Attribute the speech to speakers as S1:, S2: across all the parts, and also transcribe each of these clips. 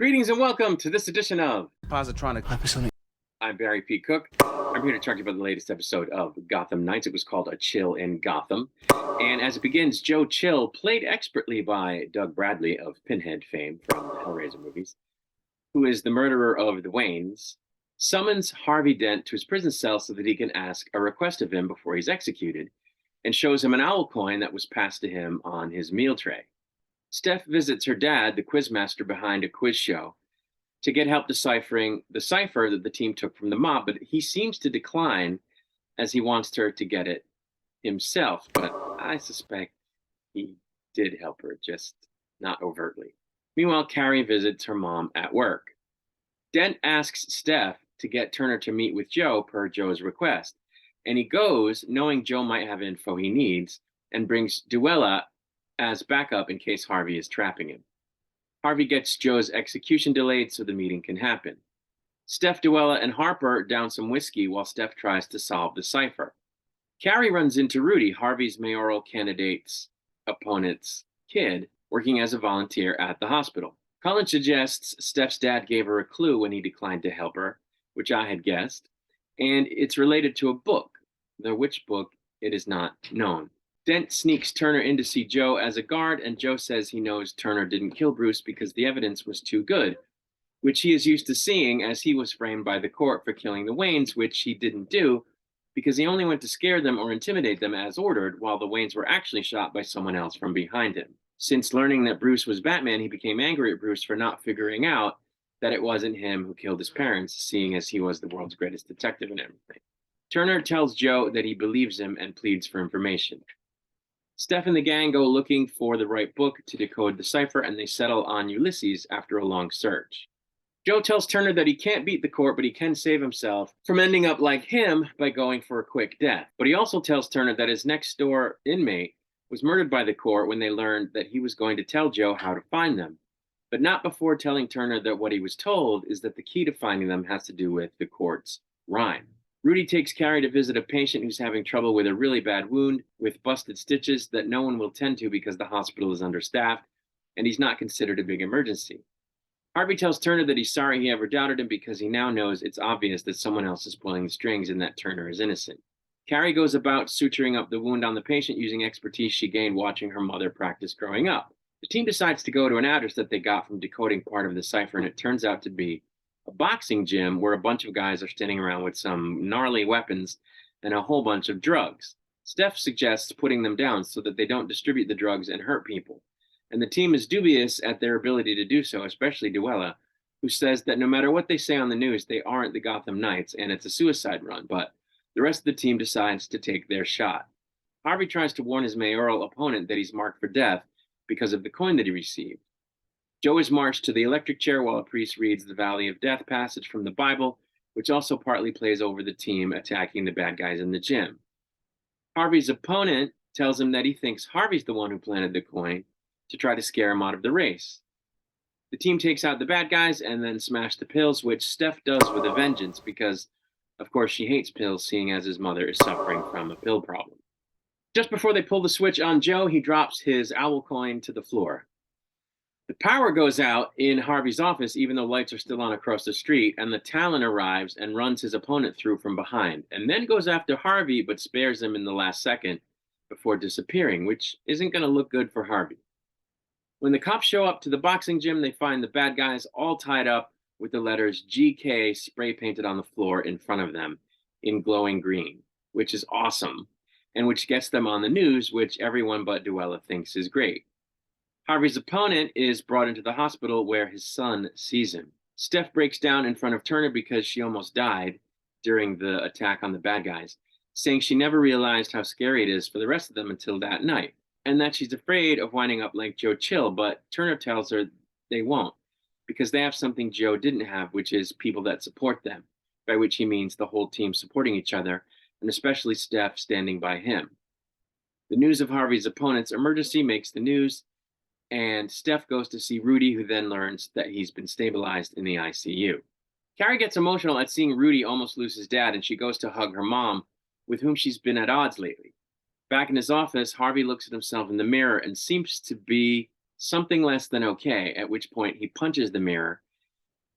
S1: Greetings and welcome to this edition of
S2: Positronic.
S1: I'm Barry P. Cook. I'm here to talk to you about the latest episode of Gotham Knights. It was called A Chill in Gotham. And as it begins, Joe Chill, played expertly by Doug Bradley of Pinhead fame from the Hellraiser movies, who is the murderer of the Waynes, summons Harvey Dent to his prison cell so that he can ask a request of him before he's executed, and shows him an owl coin that was passed to him on his meal tray. Steph visits her dad, the quizmaster behind a quiz show, to get help deciphering the cipher that the team took from the mob, but he seems to decline as he wants her to get it himself. But I suspect he did help her, just not overtly. Meanwhile, Carrie visits her mom at work. Dent asks Steph to get Turner to meet with Joe per Joe's request, and he goes knowing Joe might have info he needs and brings Duella as backup in case Harvey is trapping him. Harvey gets Joe's execution delayed so the meeting can happen. Steph, Duella, and Harper down some whiskey while Steph tries to solve the cipher. Carrie runs into Rudy, Harvey's mayoral candidate's opponent's kid, working as a volunteer at the hospital. Colin suggests Steph's dad gave her a clue when he declined to help her, which I had guessed, and it's related to a book, though which book it is not known. Dent sneaks Turner in to see Joe as a guard, and Joe says he knows Turner didn't kill Bruce because the evidence was too good, which he is used to seeing as he was framed by the court for killing the Waynes, which he didn't do because he only went to scare them or intimidate them as ordered, while the Waynes were actually shot by someone else from behind him. Since learning that Bruce was Batman, he became angry at Bruce for not figuring out that it wasn't him who killed his parents, seeing as he was the world's greatest detective and everything. Turner tells Joe that he believes him and pleads for information. Steph and the gang go looking for the right book to decode the cipher, and they settle on Ulysses after a long search. Joe tells Turner that he can't beat the court, but he can save himself from ending up like him by going for a quick death. But he also tells Turner that his next door inmate was murdered by the court when they learned that he was going to tell Joe how to find them, but not before telling Turner that what he was told is that the key to finding them has to do with the court's rhyme. Rudy takes Carrie to visit a patient who's having trouble with a really bad wound with busted stitches that no one will tend to because the hospital is understaffed, and he's not considered a big emergency. Harvey tells Turner that he's sorry he ever doubted him because he now knows it's obvious that someone else is pulling the strings and that Turner is innocent. Carrie goes about suturing up the wound on the patient using expertise she gained watching her mother practice growing up. The team decides to go to an address that they got from decoding part of the cipher, and it turns out to be a boxing gym where a bunch of guys are standing around with some gnarly weapons and a whole bunch of drugs. Steph suggests putting them down so that they don't distribute the drugs and hurt people, and the team is dubious at their ability to do so, especially Duella, who says that no matter what they say on the news, they aren't the Gotham Knights and it's a suicide run, but the rest of the team decides to take their shot. Harvey tries to warn his mayoral opponent that he's marked for death because of the coin that he received. Joe is marched to the electric chair while a priest reads the Valley of Death passage from the Bible, which also partly plays over the team attacking the bad guys in the gym. Harvey's opponent tells him that he thinks Harvey's the one who planted the coin to try to scare him out of the race. The team takes out the bad guys and then smash the pills, which Steph does with a vengeance because, of course, she hates pills, seeing as his mother is suffering from a pill problem. Just before they pull the switch on Joe, he drops his owl coin to the floor. The power goes out in Harvey's office, even though lights are still on across the street, and the Talon arrives and runs his opponent through from behind, and then goes after Harvey but spares him in the last second before disappearing, which isn't going to look good for Harvey. When the cops show up to the boxing gym, they find the bad guys all tied up with the letters GK spray painted on the floor in front of them in glowing green, which is awesome, and which gets them on the news, which everyone but Duella thinks is great. Harvey's opponent is brought into the hospital where his son sees him. Steph breaks down in front of Turner because she almost died during the attack on the bad guys, saying she never realized how scary it is for the rest of them until that night, and that she's afraid of winding up like Joe Chill, but Turner tells her they won't, because they have something Joe didn't have, which is people that support them, by which he means the whole team supporting each other, and especially Steph standing by him. The news of Harvey's opponent's emergency makes the news, and Steph goes to see Rudy, who then learns that he's been stabilized in the ICU. Carrie gets emotional at seeing Rudy almost lose his dad, and she goes to hug her mom, with whom she's been at odds lately. Back in his office, Harvey looks at himself in the mirror and seems to be something less than okay, at which point he punches the mirror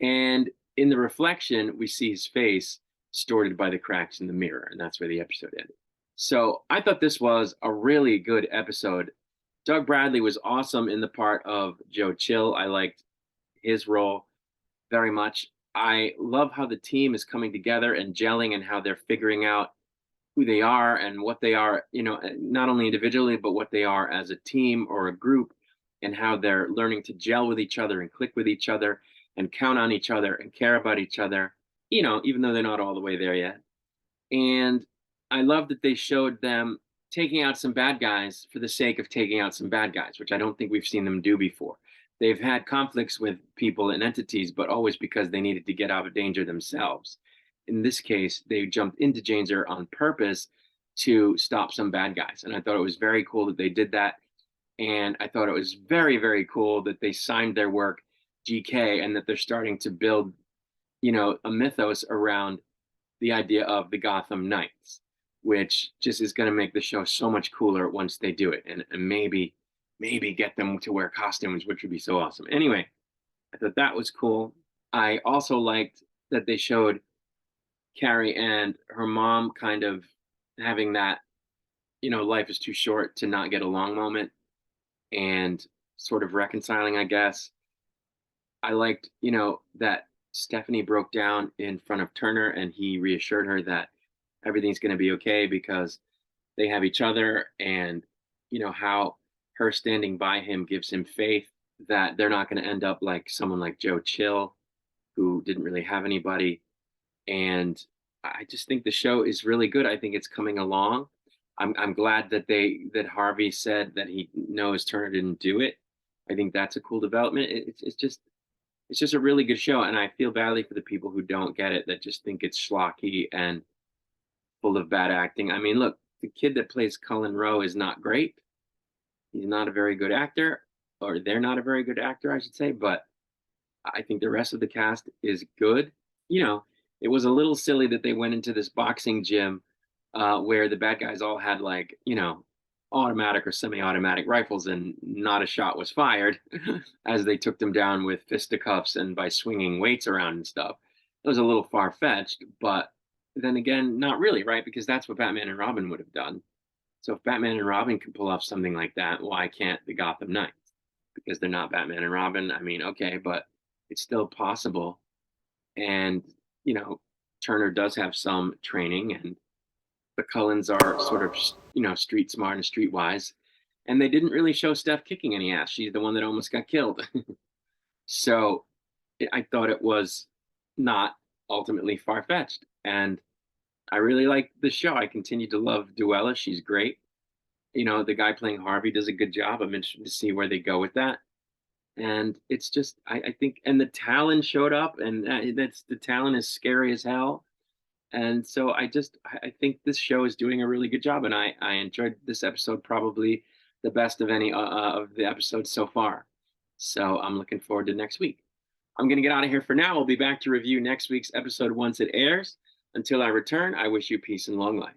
S1: And in the reflection, we see his face distorted by the cracks in the mirror, and that's where the episode ended. So I thought this was a really good episode. Doug Bradley was awesome in the part of Joe Chill. I liked his role very much. I love how the team is coming together and gelling and how they're figuring out who they are and what they are, not only individually, but what they are as a team or a group, and how they're learning to gel with each other and click with each other and count on each other and care about each other, even though they're not all the way there yet. And I love that they showed them taking out some bad guys for the sake of taking out some bad guys, which I don't think we've seen them do before. They've had conflicts with people and entities, but always because they needed to get out of danger themselves. In this case, they jumped into danger on purpose to stop some bad guys. And I thought it was very cool that they did that. And I thought it was very, very cool that they signed their work GK and that they're starting to build, a mythos around the idea of the Gotham Knights, which just is going to make the show so much cooler once they do it, and maybe get them to wear costumes, which would be so awesome. Anyway, I thought that was cool. I also liked that they showed Carrie and her mom kind of having that, life is too short to not get along moment, and sort of reconciling, I guess. I liked, that Stephanie broke down in front of Turner and he reassured her that everything's going to be okay because they have each other, and, how her standing by him gives him faith that they're not going to end up like someone like Joe Chill, who didn't really have anybody. And I just think the show is really good. I think it's coming along. I'm glad that Harvey said that he knows Turner didn't do it. I think that's a cool development. It's just a really good show, and I feel badly for the people who don't get it, that just think it's schlocky and full of bad acting. I mean, look, the kid that plays Cullen Rowe is not great. He's not a very good actor, or they're not a very good actor, I should say. But I think the rest of the cast is good. It was a little silly that they went into this boxing gym where the bad guys all had, like, automatic or semi-automatic rifles, and not a shot was fired as they took them down with fisticuffs and by swinging weights around and stuff. It was a little far-fetched, but then again, not really, right? Because that's what Batman and Robin would have done. So if Batman and Robin can pull off something like that, why can't the Gotham Knights? Because they're not Batman and Robin. I mean, okay, but it's still possible. And, Turner does have some training, and the Cullens are sort of, street smart and streetwise. And they didn't really show Steph kicking any ass. She's the one that almost got killed. So I thought it was not ultimately far-fetched. And I really like the show. I continue to love Duella. She's great. The guy playing Harvey does a good job. I'm interested to see where they go with that. And it's just, I think, and the Talon showed up, and that's the Talon is scary as hell. And so I think this show is doing a really good job, and I enjoyed this episode, probably the best of any of the episodes so far. So I'm looking forward to next week. I'm going to get out of here for now. We'll be back to review next week's episode once it airs. Until I return, I wish you peace and long life.